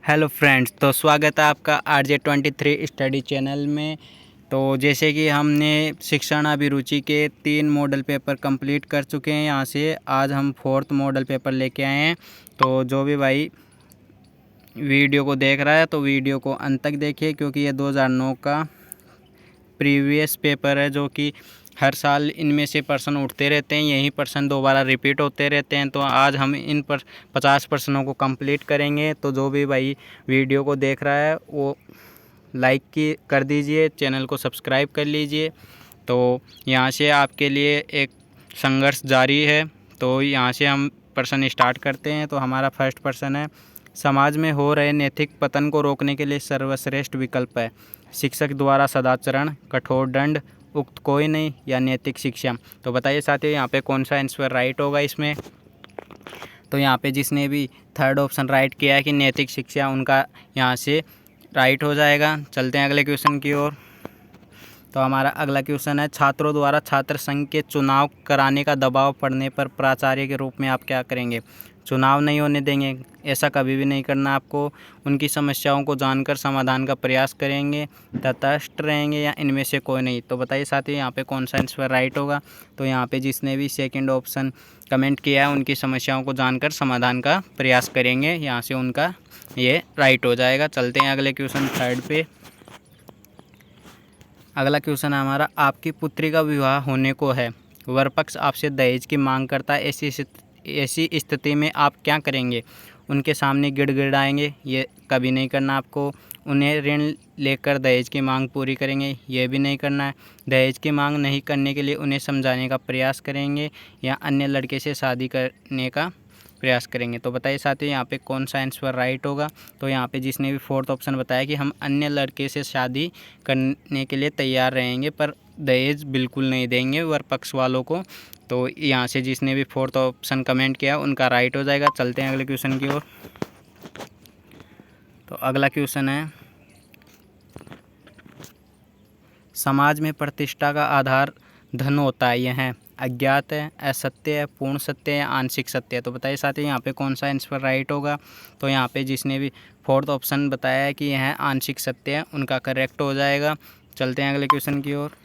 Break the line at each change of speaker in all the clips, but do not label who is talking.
Hello friends, तो स्वागत है आपका RJ23 स्टडी चैनल में। तो जैसे कि हमने शिक्षण अभिरुचि के 3 मॉडल पेपर कंप्लीट कर चुके हैं। यहाँ से आज हम 4th मॉडल पेपर लेके आए हैं। तो जो भी भाई वीडियो को देख रहा है तो वीडियो को अंत तक देखिए, क्योंकि ये 2009 का प्रीवियस पेपर है, जो कि हर साल इनमें से प्रश्न उठते रहते हैं, यही प्रश्न दोबारा रिपीट होते रहते हैं। तो आज हम इन पर 50 प्रश्नों को कंप्लीट करेंगे। तो जो भी भाई वीडियो को देख रहा है वो लाइक की कर दीजिए, चैनल को सब्सक्राइब कर लीजिए। तो यहाँ से आपके लिए एक संघर्ष जारी है। तो यहाँ से हम प्रश्न स्टार्ट करते हैं। तो हमारा फर्स्ट प्रश्न है, समाज में हो रहे नैतिक पतन को रोकने के लिए सर्वश्रेष्ठ विकल्प है शिक्षक द्वारा सदाचरण, कठोर दंड, उक्त कोई नहीं या नैतिक शिक्षा। तो बताइए साथियों, यहाँ पे कौन सा आंसर राइट होगा इसमें। तो यहाँ पे जिसने भी थर्ड ऑप्शन राइट किया है कि नैतिक शिक्षा, उनका यहाँ से राइट हो जाएगा। चलते हैं अगले क्वेश्चन की ओर। तो हमारा अगला क्वेश्चन है, छात्रों द्वारा छात्र संघ के चुनाव कराने का दबाव पड़ने पर प्राचार्य के रूप में आप क्या करेंगे। चुनाव नहीं होने देंगे, ऐसा कभी भी नहीं करना आपको। उनकी समस्याओं को जानकर समाधान का प्रयास करेंगे, तटस्थ रहेंगे या इनमें से कोई नहीं। तो बताइए साथियों, यहाँ पे कौन सा आंसर राइट होगा। तो यहाँ पे जिसने भी सेकंड ऑप्शन कमेंट किया है, उनकी समस्याओं को जानकर समाधान का प्रयास करेंगे, यहाँ से उनका ये राइट हो जाएगा। चलते हैं अगले क्वेश्चन थर्ड पे। अगला क्वेश्चन है हमारा, आपकी पुत्री का विवाह होने को है, वर पक्ष आपसे दहेज की मांग करता है, ऐसी स्थिति में आप क्या करेंगे। उनके सामने गिड़गिड़ाएंगे, ये कभी नहीं करना आपको। उन्हें ऋण लेकर दहेज की मांग पूरी करेंगे, ये भी नहीं करना है। दहेज की मांग नहीं करने के लिए उन्हें समझाने का प्रयास करेंगे या अन्य लड़के से शादी करने का प्रयास करेंगे। तो बताइए साथियों, यहाँ पे कौन सा आंसर राइट होगा। तो यहाँ पे जिसने भी फोर्थ ऑप्शन बताया कि हम अन्य लड़के से शादी करने के लिए तैयार रहेंगे, पर दहेज बिल्कुल नहीं देंगे वर पक्ष वालों को। तो यहाँ से जिसने भी फोर्थ ऑप्शन कमेंट किया उनका राइट हो जाएगा। चलते हैं अगले क्वेश्चन की ओर। तो अगला क्वेश्चन है, समाज में प्रतिष्ठा का आधार धन होता है, यह है अज्ञात है, असत्य है, पूर्ण सत्य है या आंशिक सत्य है। तो बताइए साथियों, यहाँ पे कौन सा आंसर राइट होगा। तो यहाँ पे जिसने भी फोर्थ ऑप्शन बताया है कि यह आंशिक सत्य है, उनका करेक्ट हो जाएगा। चलते हैं अगले क्वेश्चन की ओर।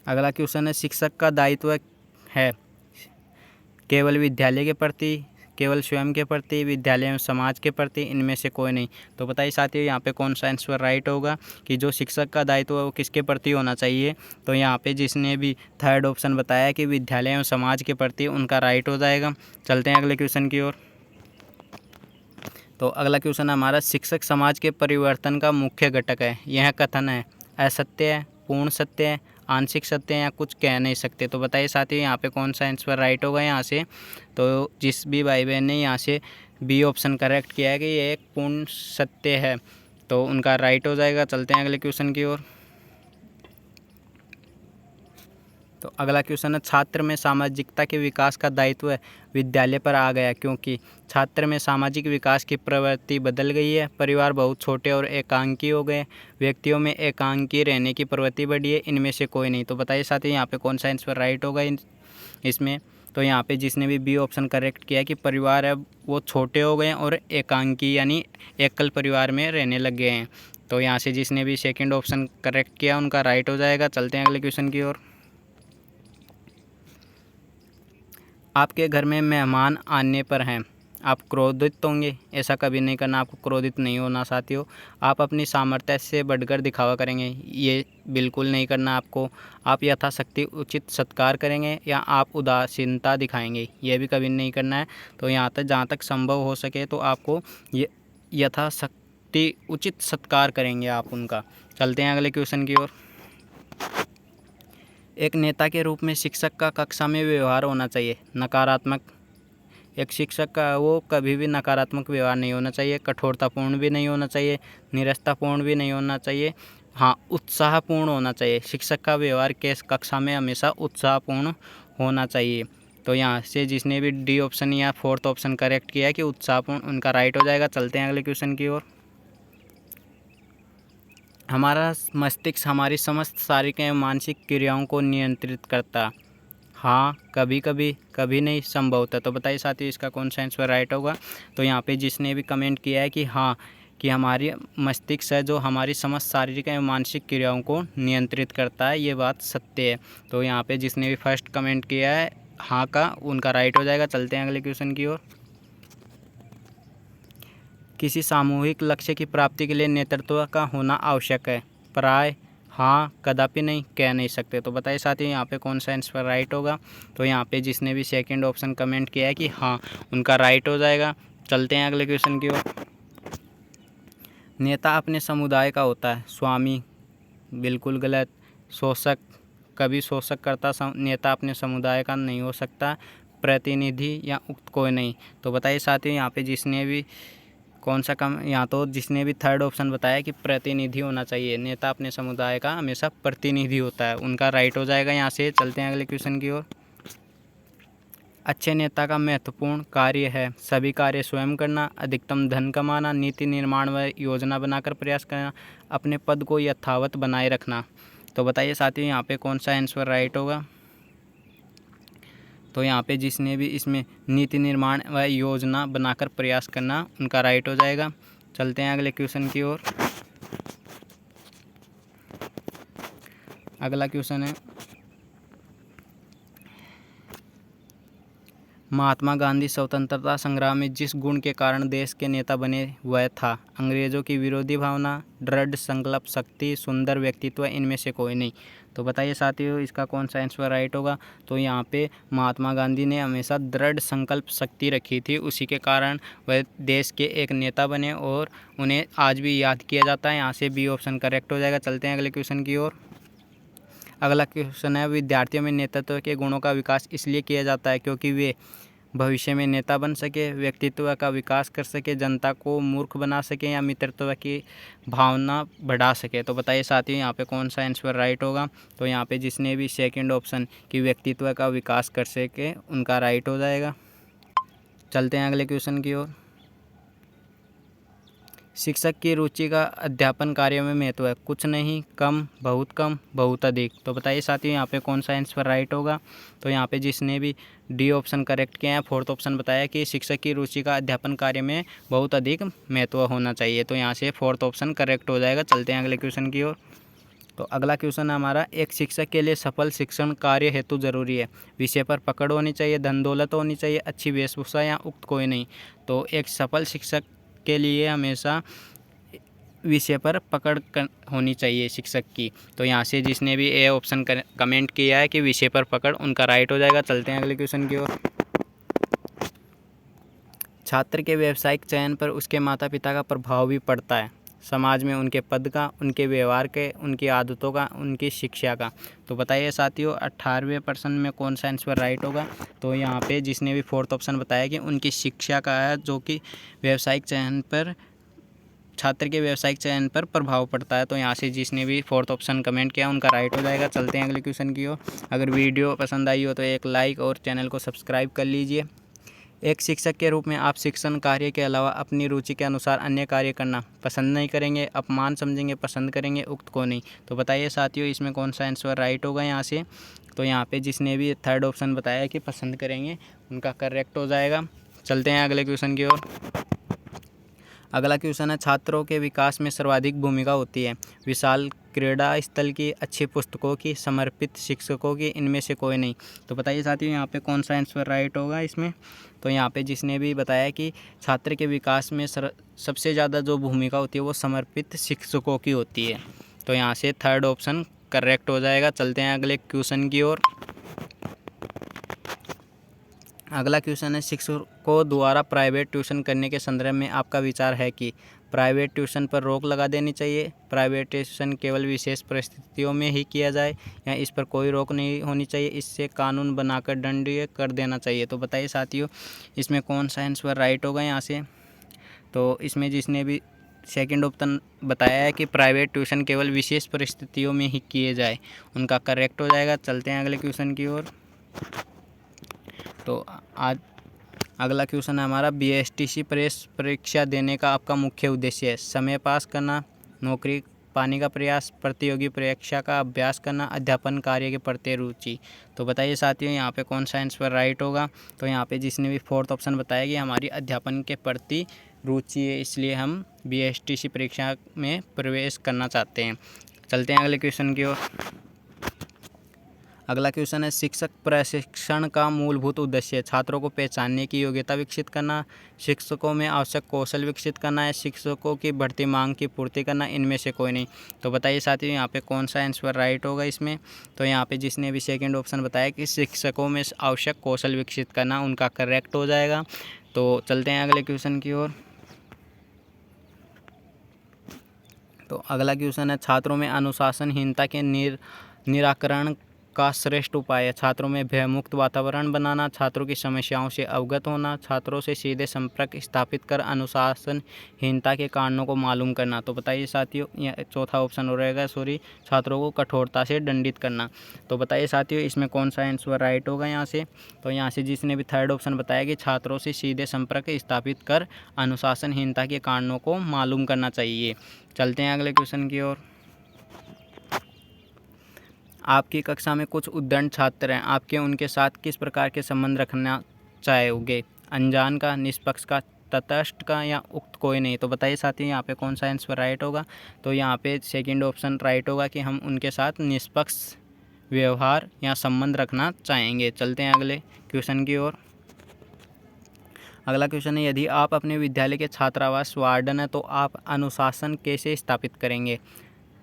अगला क्वेश्चन है, शिक्षक का दायित्व है केवल विद्यालय के प्रति, केवल स्वयं के प्रति, विद्यालय एवं समाज के प्रति, इनमें से कोई नहीं। तो बताइए साथियों, यहाँ पे कौन सा आंसर राइट होगा कि जो शिक्षक का दायित्व है वो किसके प्रति होना चाहिए। तो यहाँ पे जिसने भी थर्ड ऑप्शन बताया कि विद्यालय एवं समाज के प्रति, उनका राइट हो जाएगा। चलते हैं अगले क्वेश्चन की ओर। तो अगला क्वेश्चन हमारा, शिक्षक समाज के परिवर्तन का मुख्य घटक है, यह कथन है असत्य है, पूर्ण सत्य है, आंशिक सत्य है या कुछ कह नहीं सकते। तो बताइए साथियों, यहाँ पे कौन सा आंसर राइट होगा यहाँ से। तो जिस भी भाई बहन ने यहाँ से बी ऑप्शन करेक्ट किया है कि ये एक पूर्ण सत्य है, तो उनका राइट हो जाएगा। चलते हैं अगले क्वेश्चन की ओर। तो अगला क्वेश्चन है, छात्र में सामाजिकता के विकास का दायित्व विद्यालय पर आ गया, क्योंकि छात्र में सामाजिक विकास की प्रवृत्ति बदल गई है, परिवार बहुत छोटे और एकांकी हो गए, व्यक्तियों में एकांकी रहने की प्रवृत्ति बढ़ी है, इनमें से कोई नहीं। तो बताइए साथियों, यहाँ पे कौन सा आंसर राइट होगा इसमें। तो यहाँ पे जिसने भी बी ऑप्शन करेक्ट किया कि परिवार है वो छोटे हो गए और एकांकी यानी एकल परिवार में रहने लग गए हैं। तो यहाँ से जिसने भी सेकेंड ऑप्शन करेक्ट किया उनका राइट हो जाएगा। चलते हैं अगले क्वेश्चन की ओर। आपके घर में मेहमान आने पर हैं, आप क्रोधित होंगे, ऐसा कभी नहीं करना, आपको क्रोधित नहीं होना साथियों। आप अपनी सामर्थ्य से बढ़कर दिखावा करेंगे, ये बिल्कुल नहीं करना आपको। आप यथाशक्ति उचित सत्कार करेंगे या आप उदासीनता दिखाएंगे, ये भी कभी नहीं करना है। तो यहाँ तक जहाँ तक संभव हो सके तो आपको ये यथाशक्ति उचित सत्कार करेंगे आप उनका। चलते हैं अगले क्वेश्चन की ओर। एक नेता के रूप में शिक्षक का कक्षा में व्यवहार होना चाहिए नकारात्मक। एक शिक्षक का वो कभी भी नकारात्मक व्यवहार नहीं होना चाहिए, कठोरतापूर्ण भी नहीं होना चाहिए, निरस्तापूर्ण भी नहीं होना चाहिए, हाँ उत्साहपूर्ण होना चाहिए। शिक्षक का व्यवहार केस कक्षा में हमेशा उत्साहपूर्ण होना चाहिए। तो यहाँ से जिसने भी डी ऑप्शन या फोर्थ ऑप्शन करेक्ट किया है कि उत्साहपूर्ण, उनका राइट हो जाएगा। चलते हैं अगले क्वेश्चन की ओर। हमारा मस्तिष्क हमारी समस्त शारीरिक एवं मानसिक क्रियाओं को नियंत्रित करता हाँ, कभी कभी, कभी नहीं, संभवतः। तो बताइए साथियों इसका कौन सा आंसर राइट होगा। तो यहाँ पे जिसने भी कमेंट किया है कि हाँ, कि हमारी मस्तिष्क है जो हमारी समस्त शारीरिक एवं मानसिक क्रियाओं को नियंत्रित करता है, ये बात सत्य है। तो यहाँ पे जिसने भी फर्स्ट कमेंट किया है हाँ का, उनका राइट हो जाएगा। चलते हैं अगले क्वेश्चन की ओर। किसी सामूहिक लक्ष्य की प्राप्ति के लिए नेतृत्व का होना आवश्यक है। प्राय, हाँ, कदापि नहीं, कह नहीं सकते। तो बताइए साथियों यहाँ पे कौन सा आंसर राइट होगा। तो यहाँ पे जिसने भी सेकंड ऑप्शन कमेंट किया है कि हाँ, उनका राइट हो जाएगा। चलते हैं अगले क्वेश्चन की ओर। नेता अपने समुदाय का होता है। स्वामी, बिल्कुल गलत। शोषक, कभी शोषक करता नेता अपने समुदाय का नहीं हो सकता। प्रतिनिधि या उक्त कोई नहीं। तो बताइए साथियों यहाँ पे जिसने भी कौन सा कम, यहाँ तो जिसने भी थर्ड ऑप्शन बताया कि प्रतिनिधि होना चाहिए, नेता अपने समुदाय का हमेशा प्रतिनिधि होता है, उनका राइट हो जाएगा। यहाँ से चलते हैं अगले क्वेश्चन की ओर। अच्छे नेता का महत्वपूर्ण कार्य है सभी कार्य स्वयं करना, अधिकतम धन कमाना, नीति निर्माण व योजना बनाकर प्रयास करना, अपने पद को यथावत बनाए रखना। तो बताइए साथियों यहाँ पे कौन सा आंसर राइट होगा। तो यहाँ पे जिसने भी इसमें नीति निर्माण व योजना बनाकर प्रयास करना, उनका राइट हो जाएगा। चलते हैं अगले क्वेश्चन की ओर। अगला क्वेश्चन है, महात्मा गांधी स्वतंत्रता संग्राम में जिस गुण के कारण देश के नेता बने वह था। अंग्रेजों की विरोधी भावना, दृढ़ संकल्प शक्ति, सुंदर व्यक्तित्व, इनमें से कोई नहीं। तो बताइए साथियों इसका कौन सा आंसर राइट होगा। तो यहाँ पे महात्मा गांधी ने हमेशा दृढ़ संकल्प शक्ति रखी थी, उसी के कारण वह देश के एक नेता बने और उन्हें आज भी याद किया जाता है। यहाँ से बी ऑप्शन करेक्ट हो जाएगा। चलते हैं अगले क्वेश्चन की ओर। अगला क्वेश्चन है, विद्यार्थियों में नेतृत्व के गुणों का विकास इसलिए किया जाता है क्योंकि वे भविष्य में नेता बन सके, व्यक्तित्व का विकास कर सके, जनता को मूर्ख बना सके या मित्रत्व की भावना बढ़ा सके। तो बताइए साथियों यहाँ पे कौन सा आंसर राइट होगा। तो यहाँ पे जिसने भी सेकंड ऑप्शन कि व्यक्तित्व का विकास कर सके, उनका राइट हो जाएगा। चलते हैं अगले क्वेश्चन की ओर। शिक्षक की रुचि का अध्यापन कार्य में महत्व है। कुछ नहीं, कम, बहुत अधिक। तो बताइए साथियों यहाँ पे कौन सा आंसर राइट होगा। तो यहाँ पे जिसने भी डी ऑप्शन करेक्ट किया है, फोर्थ ऑप्शन बताया कि शिक्षक की रुचि का अध्यापन कार्य में बहुत अधिक महत्व होना चाहिए। तो यहाँ से फोर्थ ऑप्शन करेक्ट हो जाएगा। चलते हैं अगले क्वेश्चन की ओर। तो अगला क्वेश्चन है हमारा, एक शिक्षक के लिए सफल शिक्षण कार्य हेतु जरूरी है। विषय पर पकड़ होनी चाहिए, धन दौलत होनी चाहिए, अच्छी वेशभूषा या उक्त कोई नहीं। तो एक सफल शिक्षक के लिए हमेशा विषय पर पकड़ होनी चाहिए शिक्षक की। तो यहाँ से जिसने भी ए ऑप्शन कमेंट किया है कि विषय पर पकड़, उनका राइट हो जाएगा। चलते हैं अगले क्वेश्चन की ओर। छात्र के व्यावसायिक चयन पर उसके माता पिता का प्रभाव भी पड़ता है, समाज में उनके पद का, उनके व्यवहार के, उनकी आदतों का, उनकी शिक्षा का। तो बताइए साथियों 18% में कौन सा आंसर राइट होगा। तो यहाँ पे जिसने भी फोर्थ ऑप्शन बताया कि उनकी शिक्षा का है, जो कि व्यावसायिक चयन पर, छात्र के व्यावसायिक चयन पर प्रभाव पड़ता है। तो यहाँ से जिसने भी फोर्थ ऑप्शन कमेंट किया, उनका राइट हो जाएगा। चलते हैं अगले क्वेश्चन की ओर। अगर वीडियो पसंद आई हो तो एक लाइक और चैनल को सब्सक्राइब कर लीजिए। एक शिक्षक के रूप में आप शिक्षण कार्य के अलावा अपनी रुचि के अनुसार अन्य कार्य करना पसंद नहीं करेंगे, अपमान समझेंगे, पसंद करेंगे, उक्त को नहीं। तो बताइए साथियों इसमें कौन सा आंसर राइट होगा यहाँ से। तो यहाँ पे जिसने भी थर्ड ऑप्शन बताया कि पसंद करेंगे, उनका करेक्ट हो जाएगा। चलते हैं अगले क्वेश्चन की ओर। अगला क्वेश्चन है, छात्रों के विकास में सर्वाधिक भूमिका होती है। विशाल क्रीड़ा स्थल की, अच्छी पुस्तकों की, समर्पित शिक्षकों की, इनमें से कोई नहीं। तो बताइए साथियों यहाँ पे कौन सा आंसर राइट होगा इसमें। तो यहाँ पे जिसने भी बताया कि छात्र के विकास में सबसे ज़्यादा जो भूमिका होती है वो समर्पित शिक्षकों की होती है। तो यहाँ से थर्ड ऑप्शन करेक्ट हो जाएगा। चलते हैं अगले क्वेश्चन की ओर। अगला क्वेश्चन है, शिक्षकों द्वारा प्राइवेट ट्यूशन करने के संदर्भ में आपका विचार है कि प्राइवेट ट्यूशन पर रोक लगा देनी चाहिए, प्राइवेट ट्यूशन केवल विशेष परिस्थितियों में ही किया जाए, या इस पर कोई रोक नहीं होनी चाहिए, इससे कानून बनाकर दंडनीय कर देना चाहिए। तो बताइए साथियों इसमें कौन सा आंसर राइट होगा यहाँ से। तो इसमें जिसने भी सेकंड ऑप्शन बताया है कि प्राइवेट ट्यूशन केवल विशेष परिस्थितियों में ही किए जाए, उनका करेक्ट हो जाएगा। चलते हैं अगले क्वेश्चन की ओर। तो आज अगला क्वेश्चन है हमारा, बीएसटीसी प्रेस परीक्षा देने का आपका मुख्य उद्देश्य है। समय पास करना, नौकरी पाने का प्रयास, प्रतियोगी परीक्षा का अभ्यास करना, अध्यापन कार्य के प्रति रुचि। तो बताइए साथियों यहाँ पे कौन सा आंसर राइट होगा। तो यहाँ पे जिसने भी फोर्थ ऑप्शन बताया कि हमारी अध्यापन के प्रति रुचि है, इसलिए हम BSTC परीक्षा में प्रवेश करना चाहते हैं। चलते हैं अगले क्वेश्चन की ओर। अगला क्वेश्चन है, शिक्षक प्रशिक्षण का मूलभूत उद्देश्य छात्रों को पहचानने की योग्यता विकसित करना, शिक्षकों में आवश्यक कौशल विकसित करना है, शिक्षकों की बढ़ती मांग की पूर्ति करना, इनमें से कोई नहीं। तो बताइए साथियों यहाँ पे कौन सा आंसर राइट होगा इसमें। तो यहाँ पे जिसने भी सेकेंड ऑप्शन बताया कि शिक्षकों में आवश्यक कौशल विकसित करना, उनका करेक्ट हो जाएगा। तो चलते हैं अगले क्वेश्चन की ओर। तो अगला क्वेश्चन है, छात्रों में अनुशासनहीनता के निराकरण का श्रेष्ठ उपाय है छात्रों में भयमुक्त वातावरण बनाना, छात्रों की समस्याओं से अवगत होना, छात्रों से सीधे संपर्क स्थापित कर अनुशासनहीनता के कारणों को मालूम करना। तो बताइए साथियों, यह चौथा ऑप्शन हो रहेगा, छात्रों को कठोरता से दंडित करना। तो बताइए साथियों इसमें कौन सा आंसर राइट होगा यहाँ से। तो यहाँ से जिसने भी थर्ड ऑप्शन बताया कि छात्रों से सीधे संपर्क स्थापित कर अनुशासनहीनता के कारणों को मालूम करना चाहिए। चलते हैं अगले क्वेश्चन की ओर। आपकी कक्षा में कुछ उद्दंड छात्र हैं, आपके उनके साथ किस प्रकार के संबंध रखना चाहोगे, अनजान का, निष्पक्ष का, तटस्थ का या उक्त कोई नहीं। तो बताइए साथियों यहाँ पे कौन सा आंसर राइट होगा। तो यहाँ पे सेकंड ऑप्शन राइट होगा कि हम उनके साथ निष्पक्ष व्यवहार या संबंध रखना चाहेंगे। चलते हैं अगले क्वेश्चन की ओर। अगला क्वेश्चन है, यदि आप अपने विद्यालय के छात्रावास वार्डन हैं तो आप अनुशासन कैसे स्थापित करेंगे,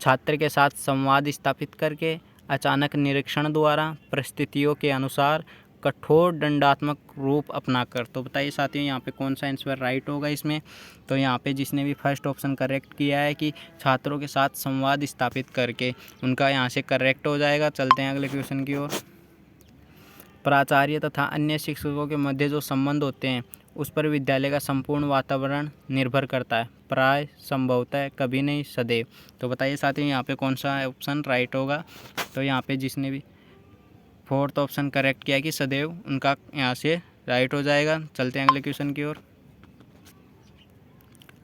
छात्र के साथ संवाद स्थापित करके, अचानक निरीक्षण द्वारा, परिस्थितियों के अनुसार, कठोर दंडात्मक रूप अपनाकर। तो बताइए साथियों यहाँ पे कौन सा आंसर राइट होगा इसमें। तो यहाँ पे जिसने भी फर्स्ट ऑप्शन करेक्ट किया है कि छात्रों के साथ संवाद स्थापित करके, उनका यहाँ से करेक्ट हो जाएगा। चलते हैं अगले क्वेश्चन की ओर। प्राचार्य तथा अन्य शिक्षकों के मध्य जो संबंध होते हैं उस पर विद्यालय का संपूर्ण वातावरण निर्भर करता है, प्राय, संभवतः, कभी नहीं, सदैव। तो बताइए साथियों यहाँ पे कौन सा ऑप्शन राइट होगा। तो यहाँ पे जिसने भी फोर्थ ऑप्शन करेक्ट किया कि सदैव, उनका यहाँ से राइट हो जाएगा। चलते हैं अगले क्वेश्चन की ओर।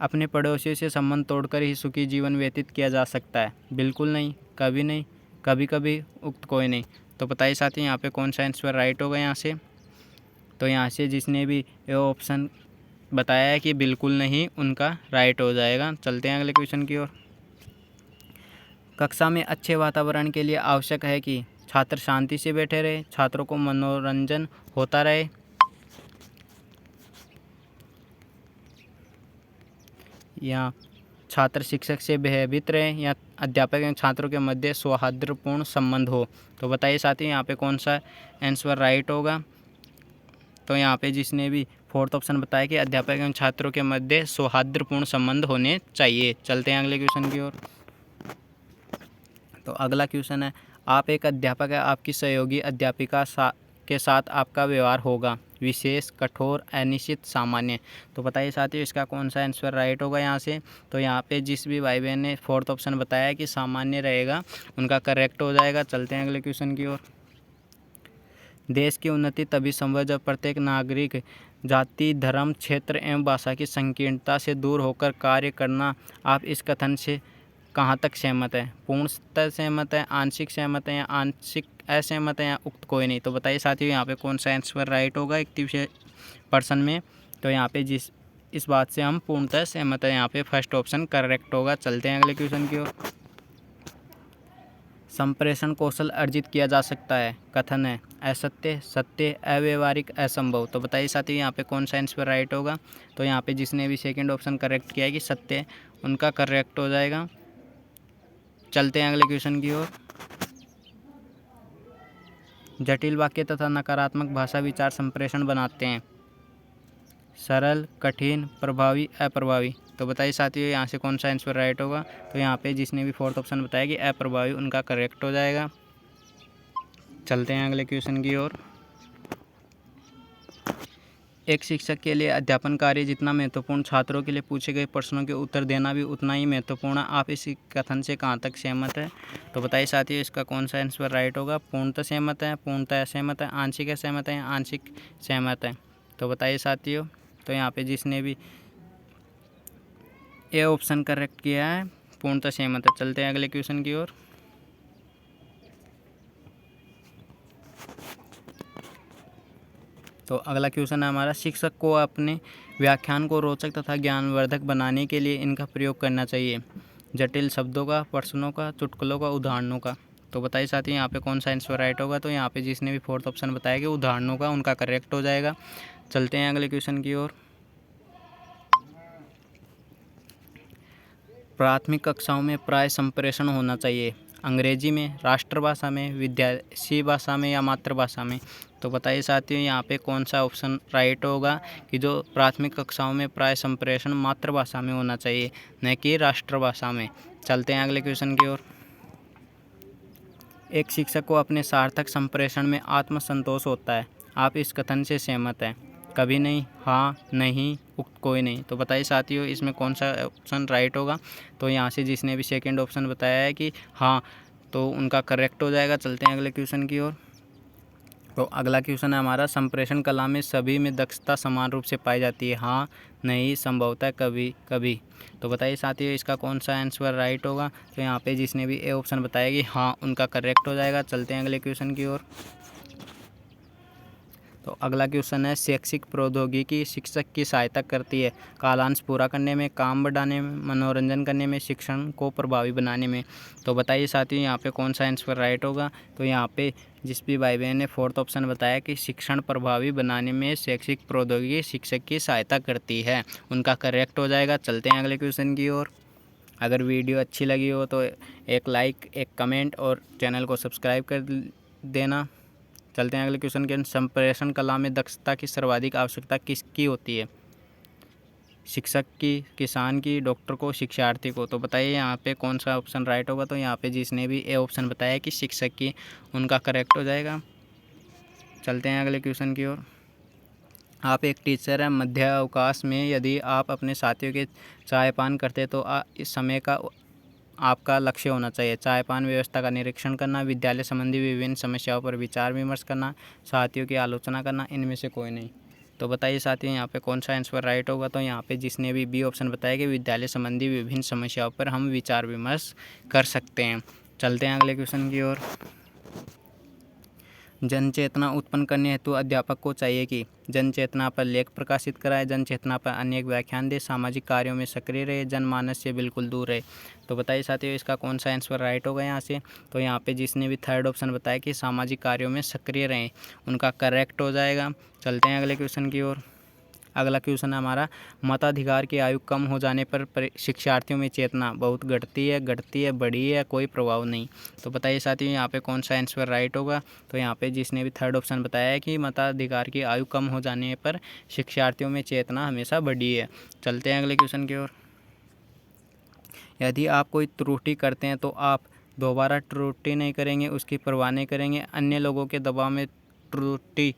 अपने पड़ोसियों से संबंध तोड़कर ही सुखी जीवन व्यतीत किया जा सकता है, बिल्कुल नहीं, कभी नहीं, कभी कभी, उक्त कोई नहीं। तो बताइए साथियों यहाँ पे कौन सा आंसर राइट होगा यहाँ से। तो यहाँ से जिसने भी ये ऑप्शन बताया है कि बिल्कुल नहीं, उनका राइट हो जाएगा। चलते हैं अगले क्वेश्चन की ओर। कक्षा में अच्छे वातावरण के लिए आवश्यक है कि छात्र शांति से बैठे रहे, छात्रों को मनोरंजन होता रहे, या छात्र शिक्षक से भयभीत रहे, या अध्यापक एवं छात्रों के मध्य सौहार्दपूर्ण संबंध हो। तो बताइए साथियों यहाँ पे कौन सा आंसर राइट होगा। तो यहाँ पे जिसने भी फोर्थ ऑप्शन बताया कि अध्यापक एवं छात्रों के मध्य सौहार्दपूर्ण संबंध होने चाहिए। चलते हैं अगले क्वेश्चन की ओर। तो अगला क्वेश्चन है, आप एक अध्यापक है, आपकी सहयोगी अध्यापिका के साथ आपका व्यवहार होगा विशेष, कठोर, अनिश्चित, सामान्य। तो बताइए साथियों इसका कौन सा आंसर राइट होगा यहाँ से। तो यहाँ पे जिस भी भाई बहन ने फोर्थ ऑप्शन बताया कि सामान्य रहेगा, उनका करेक्ट हो जाएगा। चलते हैं अगले क्वेश्चन की ओर। देश की उन्नति तभी संभव जब प्रत्येक नागरिक जाति, धर्म, क्षेत्र एवं भाषा की संकीर्णता से दूर होकर कार्य करना। आप इस कथन से कहाँ तक सहमत है, पूर्णतः सहमत है, आंशिक सहमत है, या आंशिक असहमत है, या उक्त कोई नहीं। तो बताइए साथियों यहाँ पे कौन सा आंसर राइट होगा 81% में। तो यहाँ पे इस बात से हम पूर्णतः सहमत है, यहाँ पे फर्स्ट ऑप्शन करेक्ट होगा। चलते हैं अगले क्वेश्चन की ओर। संप्रेषण कौशल अर्जित किया जा सकता है, कथन है असत्य, सत्य, अव्यवहारिक, असंभव। तो बताइए साथियों यहाँ पे कौन सा आंसर राइट होगा। तो यहाँ पे जिसने भी सेकंड ऑप्शन करेक्ट किया है कि सत्य, उनका करेक्ट हो जाएगा। चलते हैं अगले क्वेश्चन की ओर। जटिल वाक्य तथा नकारात्मक भाषा विचार संप्रेषण बनाते हैं, सरल, कठिन, प्रभावी, अप्रभावी। तो बताइए साथियों यहाँ से कौन सा आंसर राइट होगा। तो यहाँ पे जिसने भी फोर्थ ऑप्शन बताया कि अप्रभावी, उनका करेक्ट हो जाएगा। चलते हैं अगले क्वेश्चन की ओर। एक शिक्षक के लिए अध्यापन कार्य जितना महत्वपूर्ण, छात्रों के लिए पूछे गए प्रश्नों के उत्तर देना भी उतना ही महत्वपूर्ण है। आप इस कथन से कहाँ तक सहमत है। तो बताइए साथियों इसका कौन सा आंसर राइट होगा। पूर्णतः सहमत है, पूर्णतः असहमत है, आंशिक असहमत है, आंशिक सहमत है। तो बताइए साथियों। तो यहाँ पे जिसने भी ए ऑप्शन करेक्ट किया है पूर्णतः सहमत है। चलते हैं अगले क्वेश्चन की ओर। तो अगला क्वेश्चन है हमारा, शिक्षक को अपने व्याख्यान को रोचक तथा ज्ञानवर्धक बनाने के लिए इनका प्रयोग करना चाहिए। जटिल शब्दों का, प्रश्नों का, चुटकुलों का, उदाहरणों का। तो बताइए साथियों यहाँ पे कौन सा आंसर राइट होगा। तो यहाँ पे जिसने भी फोर्थ ऑप्शन बताया कि उदाहरणों का, उनका करेक्ट हो जाएगा। चलते हैं अगले क्वेश्चन की ओर। प्राथमिक कक्षाओं में प्राय संप्रेषण होना चाहिए। अंग्रेजी में, राष्ट्रभाषा में, विदेशी भाषा में या मातृभाषा में। तो बताइए साथियों यहाँ पे कौन सा ऑप्शन राइट होगा कि जो प्राथमिक कक्षाओं में प्राय संप्रेषण मातृभाषा में होना चाहिए, न कि राष्ट्रभाषा में। चलते हैं अगले क्वेश्चन की ओर। एक शिक्षक को अपने सार्थक संप्रेषण में आत्मसंतोष होता है। आप इस कथन से सहमत हैं? कभी नहीं, हाँ, नहीं, उक्त कोई नहीं। तो बताइए साथियों इसमें कौन सा ऑप्शन राइट होगा। तो यहाँ से जिसने भी सेकंड ऑप्शन बताया है कि हाँ, तो उनका करेक्ट हो जाएगा। चलते हैं अगले क्वेश्चन की ओर। तो अगला क्वेश्चन है हमारा, संप्रेषण कला में सभी में दक्षता समान रूप से पाई जाती है। हाँ, नहीं, संभवतः, कभी कभी। तो बताइए साथियों इसका कौन सा आंसर राइट होगा। तो यहाँ पे जिसने भी ए ऑप्शन बताया कि हाँ, उनका करेक्ट हो जाएगा। चलते हैं अगले क्वेश्चन की ओर। तो अगला क्वेश्चन है, शैक्षिक प्रौद्योगिकी शिक्षक की सहायता करती है कालांश पूरा करने में, काम बढ़ाने में, मनोरंजन करने में, शिक्षण को प्रभावी बनाने में। तो बताइए साथियों यहाँ पे कौन सा आंसर राइट होगा। तो यहाँ पे जिस भी भाई बहन ने फोर्थ ऑप्शन बताया कि शिक्षण प्रभावी बनाने में शैक्षिक प्रौद्योगिकी शिक्षक की सहायता करती है, उनका करेक्ट हो जाएगा। चलते हैं अगले क्वेश्चन की ओर। अगर वीडियो अच्छी लगी हो तो एक लाइक, एक कमेंट और चैनल को सब्सक्राइब कर देना। चलते हैं अगले क्वेश्चन के। संप्रेषण कला में दक्षता की सर्वाधिक आवश्यकता किसकी होती है? शिक्षक की, किसान की, डॉक्टर को, शिक्षार्थी को। तो बताइए यहाँ पे कौन सा ऑप्शन राइट होगा। तो यहाँ पे जिसने भी ए ऑप्शन बताया कि शिक्षक की, उनका करेक्ट हो जाएगा। चलते हैं अगले क्वेश्चन की ओर। आप एक टीचर हैं, मध्य अवकाश में यदि आप अपने साथियों के चाय पान करते तो इस समय का आपका लक्ष्य होना चाहिए। चाय पान व्यवस्था का निरीक्षण करना, विद्यालय संबंधी विभिन्न समस्याओं पर विचार विमर्श करना, साथियों की आलोचना करना, इनमें से कोई नहीं। तो बताइए साथियों यहाँ पे कौन सा आंसर राइट होगा। तो यहाँ पे जिसने भी बी ऑप्शन बताया कि विद्यालय संबंधी विभिन्न समस्याओं पर हम विचार विमर्श कर सकते हैं। चलते हैं अगले क्वेश्चन की ओर। जन चेतना उत्पन्न करने हेतु अध्यापक को चाहिए कि जन चेतना पर लेख प्रकाशित कराए, जन चेतना पर अनेक व्याख्यान दे, सामाजिक कार्यों में सक्रिय रहे, जनमानस से बिल्कुल दूर रहे। तो बताइए साथियों इसका कौन सा आंसर राइट होगा यहाँ से। तो यहाँ पे जिसने भी थर्ड ऑप्शन बताया कि सामाजिक कार्यों में सक्रिय रहें, उनका करेक्ट हो जाएगा। चलते हैं अगले क्वेश्चन की ओर। अगला क्वेश्चन है हमारा, मताधिकार की आयु कम हो जाने पर शिक्षार्थियों में चेतना बहुत घटती है, बढ़ी है, कोई प्रभाव नहीं। तो बताइए साथियों यहाँ पे कौन सा आंसर राइट होगा। तो यहाँ पे जिसने भी थर्ड ऑप्शन बताया है कि मताधिकार की आयु कम हो जाने पर शिक्षार्थियों में चेतना हमेशा बढ़ी है। चलते हैं अगले क्वेश्चन की ओर। यदि आप कोई त्रुटि करते हैं तो आप दोबारा त्रुटि नहीं करेंगे, उसकी परवाह नहीं करेंगे, अन्य लोगों के दबाव में त्रुटि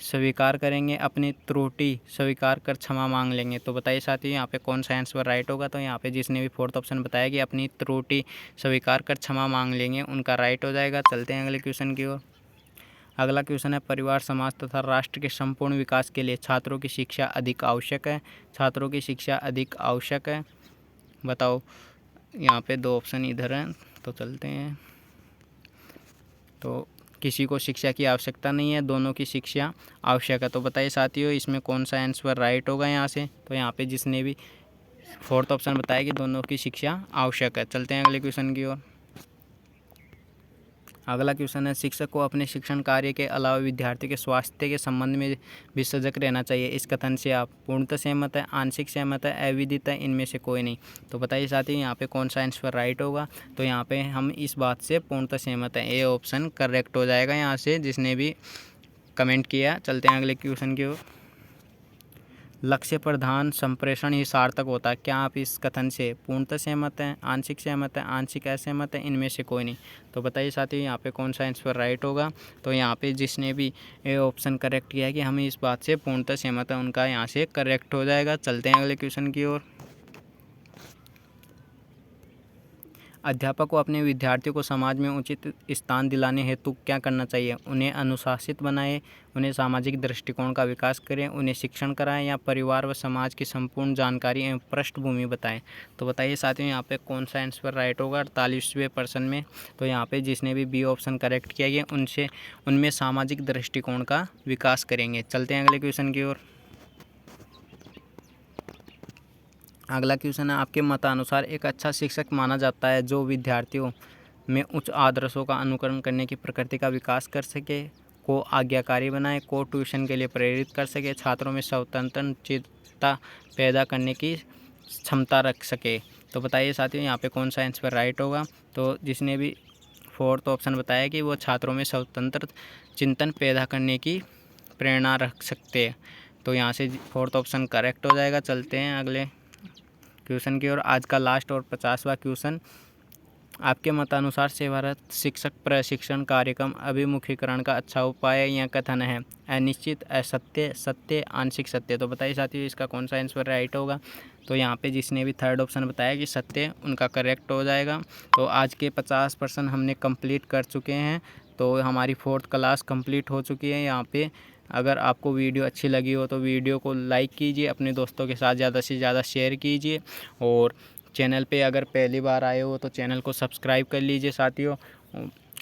स्वीकार करेंगे, अपनी त्रुटि स्वीकार कर क्षमा मांग लेंगे। तो बताइए साथियों यहाँ पे कौन सा आंसर राइट होगा। तो यहाँ पे जिसने भी फोर्थ ऑप्शन बताया कि अपनी त्रुटि स्वीकार कर क्षमा मांग लेंगे, उनका राइट हो जाएगा। चलते हैं अगले क्वेश्चन की ओर। अगला क्वेश्चन है, परिवार, समाज तथा राष्ट्र के संपूर्ण विकास के लिए छात्रों की शिक्षा अधिक आवश्यक है। छात्रों की शिक्षा अधिक आवश्यक है, बताओ। यहाँ पे दो ऑप्शन इधर हैं, तो चलते हैं। तो किसी को शिक्षा की आवश्यकता नहीं है, दोनों की शिक्षा आवश्यक है। तो बताइए साथियों इसमें कौन सा आंसर राइट होगा यहाँ से। तो यहाँ पे जिसने भी फोर्थ ऑप्शन बताया कि दोनों की शिक्षा आवश्यक है। चलते हैं अगले क्वेश्चन की ओर। अगला क्वेश्चन है, शिक्षक को अपने शिक्षण कार्य के अलावा विद्यार्थी के स्वास्थ्य के संबंध में भी सजग रहना चाहिए। इस कथन से आप पूर्णतः सहमत है, आंशिक सहमत है, अविदित है, इनमें से कोई नहीं। तो बताइए साथियों यहाँ पे कौन सा आंसर राइट होगा। तो यहाँ पे हम इस बात से पूर्णतः सहमत हैं, ए ऑप्शन करेक्ट हो जाएगा यहाँ से जिसने भी कमेंट किया। चलते हैं अगले क्वेश्चन की ओर। लक्ष्य प्रधान संप्रेषण ही सार्थक होता है, क्या आप इस कथन से पूर्णतः सहमत हैं, आंशिक सहमत है, आंशिक असहमत है, इनमें से कोई नहीं। तो बताइए साथियों यहाँ पे कौन सा आंसर राइट होगा। तो यहाँ पे जिसने भी ये ऑप्शन करेक्ट किया है कि हम इस बात से पूर्णतः सहमत हैं, उनका यहाँ से करेक्ट हो जाएगा। चलते हैं अगले क्वेश्चन की ओर। अध्यापक को अपने विद्यार्थियों को समाज में उचित स्थान दिलाने हेतु क्या करना चाहिए? उन्हें अनुशासित बनाएं, उन्हें सामाजिक दृष्टिकोण का विकास करें, उन्हें शिक्षण कराएं या परिवार व समाज की संपूर्ण जानकारी एवं पृष्ठभूमि बताएं। तो बताइए साथियों यहाँ पे कौन सा आंसर राइट होगा 48वें प्रश्न में। तो यहाँ पे जिसने भी बी ऑप्शन करेक्ट किया गया उनमें सामाजिक दृष्टिकोण का विकास करेंगे। चलते हैं अगले क्वेश्चन की ओर। अगला क्वेश्चन है, आपके मतानुसार एक अच्छा शिक्षक माना जाता है जो विद्यार्थियों में उच्च आदर्शों का अनुकरण करने की प्रकृति का विकास कर सके, को आज्ञाकारी बनाए, को ट्यूशन के लिए प्रेरित कर सके, छात्रों में स्वतंत्रता पैदा करने की क्षमता रख सके। तो बताइए साथियों यहाँ पे कौन सा आंसर राइट होगा। तो जिसने भी फोर्थ ऑप्शन बताया कि वो छात्रों में स्वतंत्र चिंतन पैदा करने की प्रेरणा रख सकते हैं, तो यहाँ से फोर्थ ऑप्शन करेक्ट हो जाएगा। चलते हैं अगले क्वेश्चन की ओर। आज का लास्ट और 50वां क्वेश्चन, आपके मतानुसार सेवारत शिक्षक प्रशिक्षण कार्यक्रम अभिमुखीकरण का अच्छा उपाय या कथन है? अनिश्चित, असत्य, सत्य, आंशिक सत्य। तो बताइए साथियों इसका कौन सा आंसर राइट होगा। तो यहाँ पे जिसने भी थर्ड ऑप्शन बताया कि सत्य, उनका करेक्ट हो जाएगा। तो आज के 50% हमने कंप्लीट कर चुके हैं। तो हमारी 4th क्लास कंप्लीट हो चुकी है। यहाँ पे अगर आपको वीडियो अच्छी लगी हो तो वीडियो को लाइक कीजिए, अपने दोस्तों के साथ ज़्यादा से ज़्यादा शेयर कीजिए, और चैनल पे अगर पहली बार आए हो तो चैनल को सब्सक्राइब कर लीजिए साथियों।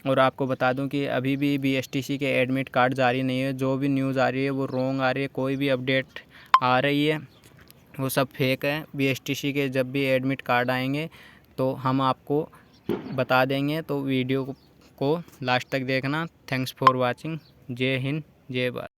और आपको बता दूं कि अभी भी BSTC के एडमिट कार्ड जारी नहीं है। जो भी न्यूज़ आ रही है वो रॉन्ग आ रही है, कोई भी अपडेट आ रही है वो सब फेक है। BSTC के जब भी एडमिट कार्ड आएंगे तो हम आपको बता देंगे, तो वीडियो को लास्ट तक देखना। Thanks for watching. जय हिंद, जय भारत।